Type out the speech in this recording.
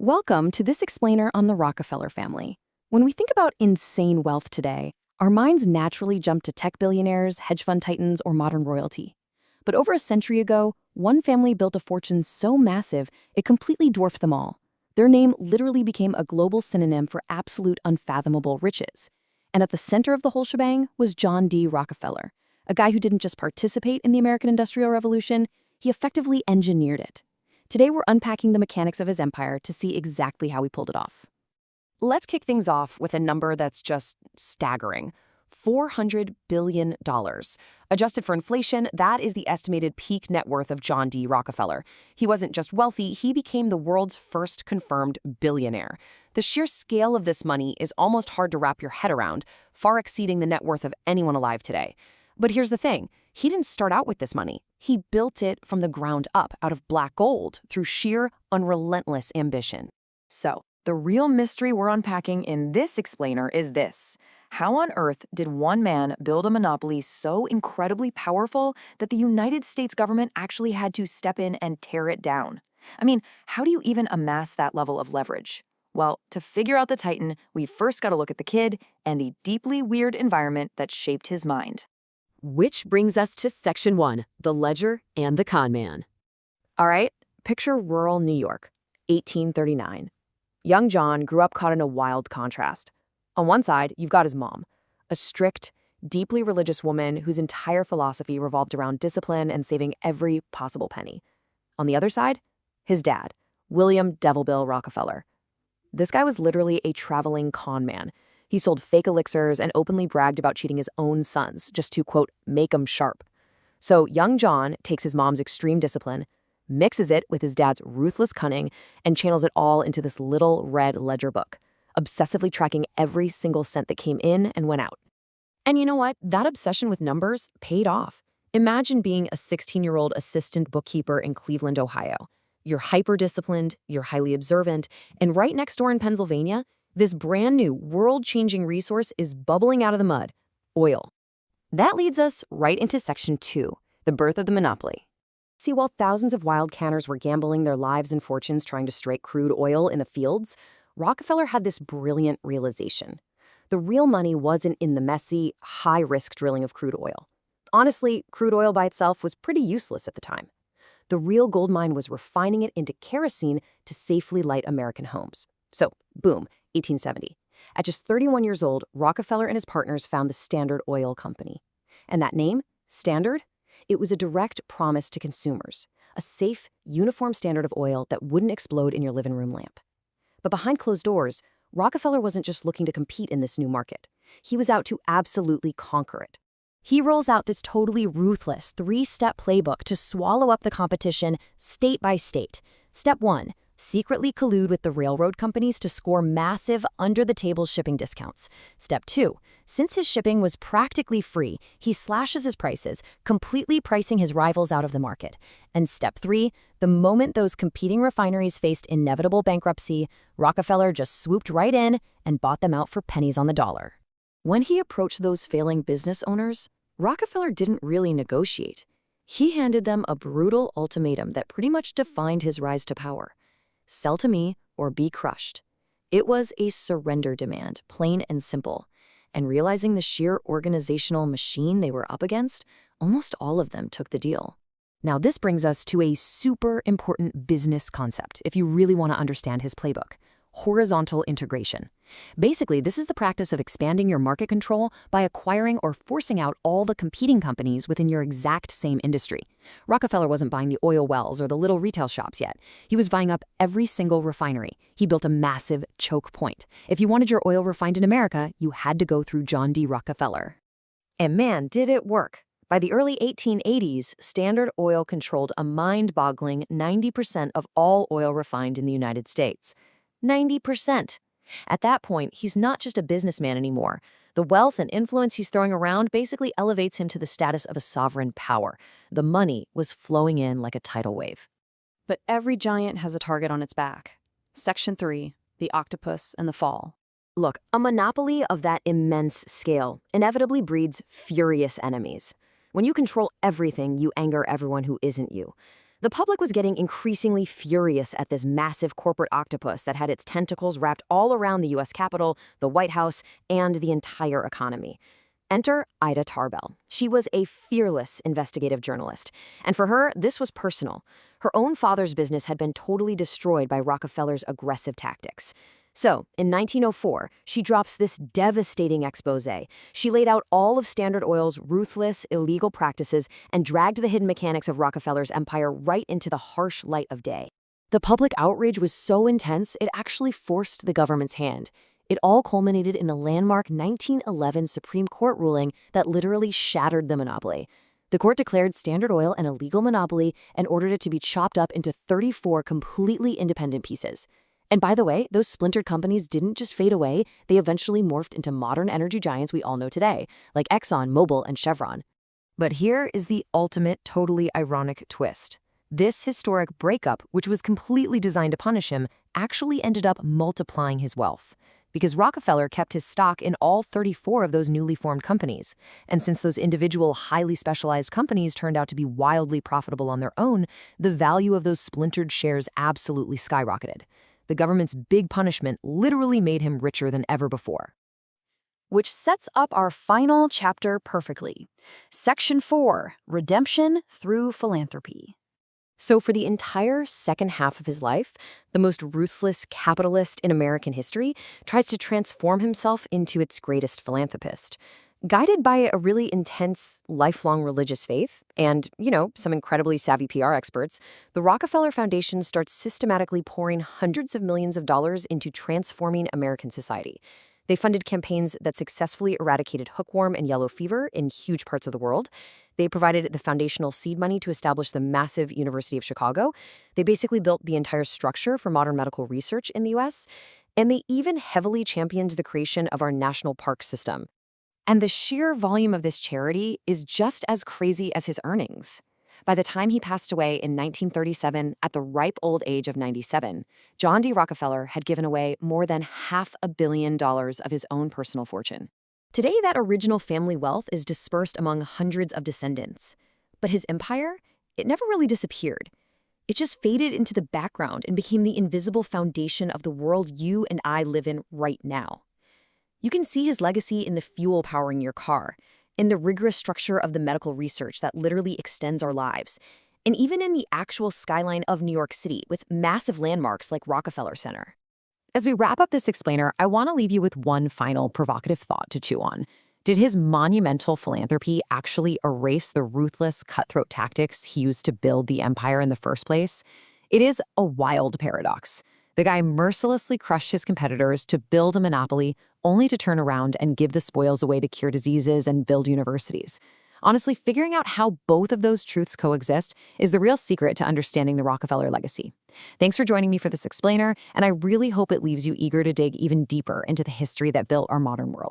Welcome to this explainer on the Rockefeller family. When we think about insane wealth today, our minds naturally jump to tech billionaires, hedge fund titans, or modern royalty. But over a century ago, one family built a fortune so massive it completely dwarfed them all. Their name literally became a global synonym for absolute unfathomable riches. And at the center of the whole shebang was John D. Rockefeller, a guy who didn't just participate in the American Industrial Revolution, he effectively engineered it. Today, we're unpacking the mechanics of his empire to see exactly how he pulled it off. Let's kick things off with a number that's just staggering. $400 billion. Adjusted for inflation, that is the estimated peak net worth of John D. Rockefeller. He wasn't just wealthy, he became the world's first confirmed billionaire. The sheer scale of this money is almost hard to wrap your head around, far exceeding the net worth of anyone alive today. But here's the thing. He didn't start out with this money. He built it from the ground up, out of black gold, through sheer, unrelentless ambition. So, the real mystery we're unpacking in this explainer is this. How on earth did one man build a monopoly so incredibly powerful that the United States government actually had to step in and tear it down? I mean, how do you even amass that level of leverage? Well, to figure out the Titan, we first got to look at the kid and the deeply weird environment that shaped his mind. Which brings us to Section 1, the ledger and the con man. All right, picture rural New York, 1839. Young John grew up caught in a wild contrast. On one side, you've got his mom, a strict, deeply religious woman whose entire philosophy revolved around discipline and saving every possible penny. On the other side, his dad, William Devil Bill Rockefeller. This guy was literally a traveling con man. He sold fake elixirs and openly bragged about cheating his own sons just to, quote, make 'em sharp. So young John takes his mom's extreme discipline, mixes it with his dad's ruthless cunning, and channels it all into this little red ledger book, obsessively tracking every single cent that came in and went out. And you know what? That obsession with numbers paid off. Imagine being a 16-year-old assistant bookkeeper in Cleveland, Ohio. You're hyper-disciplined, you're highly observant, and right next door in Pennsylvania, this brand new, world-changing resource is bubbling out of the mud, oil. That leads us right into Section 2, the birth of the monopoly. See, while thousands of wild canners were gambling their lives and fortunes trying to strike crude oil in the fields, Rockefeller had this brilliant realization. The real money wasn't in the messy, high-risk drilling of crude oil. Honestly, crude oil by itself was pretty useless at the time. The real gold mine was refining it into kerosene to safely light American homes. So, boom, 1870. At just 31 years old, Rockefeller and his partners found the Standard Oil Company. And that name, Standard, it was a direct promise to consumers, a safe, uniform standard of oil that wouldn't explode in your living room lamp. But behind closed doors, Rockefeller wasn't just looking to compete in this new market. He was out to absolutely conquer it. He rolls out this totally ruthless three-step playbook to swallow up the competition state by state. Step 1. Secretly collude with the railroad companies to score massive under-the-table shipping discounts. Step 2. Since his shipping was practically free, he slashes his prices, completely pricing his rivals out of the market. And Step 3. The moment those competing refineries faced inevitable bankruptcy, Rockefeller just swooped right in and bought them out for pennies on the dollar. When he approached those failing business owners, Rockefeller didn't really negotiate. He handed them a brutal ultimatum that pretty much defined his rise to power. Sell to me or be crushed. It was a surrender demand, plain and simple. And realizing the sheer organizational machine they were up against, almost all of them took the deal. Now this brings us to a super important business concept if you really want to understand his playbook: horizontal integration. Basically, this is the practice of expanding your market control by acquiring or forcing out all the competing companies within your exact same industry. Rockefeller wasn't buying the oil wells or the little retail shops yet. He was buying up every single refinery. He built a massive choke point. If you wanted your oil refined in America, you had to go through John D. Rockefeller. And man, did it work. By the early 1880s, Standard Oil controlled a mind-boggling 90% of all oil refined in the United States. 90%. At that point, he's not just a businessman anymore. The wealth and influence he's throwing around basically elevates him to the status of a sovereign power. The money was flowing in like a tidal wave. But every giant has a target on its back. Section 3, the octopus and the fall. Look, a monopoly of that immense scale inevitably breeds furious enemies. When you control everything, you anger everyone who isn't you. The public was getting increasingly furious at this massive corporate octopus that had its tentacles wrapped all around the U.S. Capitol, the White House, and the entire economy. Enter Ida Tarbell. She was a fearless investigative journalist, and for her, this was personal. Her own father's business had been totally destroyed by Rockefeller's aggressive tactics. So, in 1904, she drops this devastating exposé. She laid out all of Standard Oil's ruthless, illegal practices and dragged the hidden mechanics of Rockefeller's empire right into the harsh light of day. The public outrage was so intense, it actually forced the government's hand. It all culminated in a landmark 1911 Supreme Court ruling that literally shattered the monopoly. The court declared Standard Oil an illegal monopoly and ordered it to be chopped up into 34 completely independent pieces. And by the way, those splintered companies didn't just fade away, they eventually morphed into modern energy giants we all know today, like Exxon, Mobil, and Chevron. But here is the ultimate, totally ironic twist. This historic breakup, which was completely designed to punish him, actually ended up multiplying his wealth. Because Rockefeller kept his stock in all 34 of those newly formed companies. And since those individual, highly specialized companies turned out to be wildly profitable on their own, the value of those splintered shares absolutely skyrocketed. The government's big punishment literally made him richer than ever before. Which sets up our final chapter perfectly. Section 4, Redemption through Philanthropy. So for the entire second half of his life, the most ruthless capitalist in American history tries to transform himself into its greatest philanthropist. Guided by a really intense, lifelong religious faith and, some incredibly savvy PR experts, the Rockefeller Foundation starts systematically pouring hundreds of millions of dollars into transforming American society. They funded campaigns that successfully eradicated hookworm and yellow fever in huge parts of the world. They provided the foundational seed money to establish the massive University of Chicago. They basically built the entire structure for modern medical research in the U.S. And they even heavily championed the creation of our national park system. And the sheer volume of this charity is just as crazy as his earnings. By the time he passed away in 1937 at the ripe old age of 97, John D. Rockefeller had given away more than $500 million of his own personal fortune. Today, that original family wealth is dispersed among hundreds of descendants. But his empire, it never really disappeared. It just faded into the background and became the invisible foundation of the world you and I live in right now. You can see his legacy in the fuel powering your car, in the rigorous structure of the medical research that literally extends our lives, and even in the actual skyline of New York City with massive landmarks like Rockefeller Center. As we wrap up this explainer, I want to leave you with one final provocative thought to chew on. Did his monumental philanthropy actually erase the ruthless, cutthroat tactics he used to build the empire in the first place? It is a wild paradox. The guy mercilessly crushed his competitors to build a monopoly, only to turn around and give the spoils away to cure diseases and build universities. Honestly, figuring out how both of those truths coexist is the real secret to understanding the Rockefeller legacy. Thanks for joining me for this explainer, and I really hope it leaves you eager to dig even deeper into the history that built our modern world.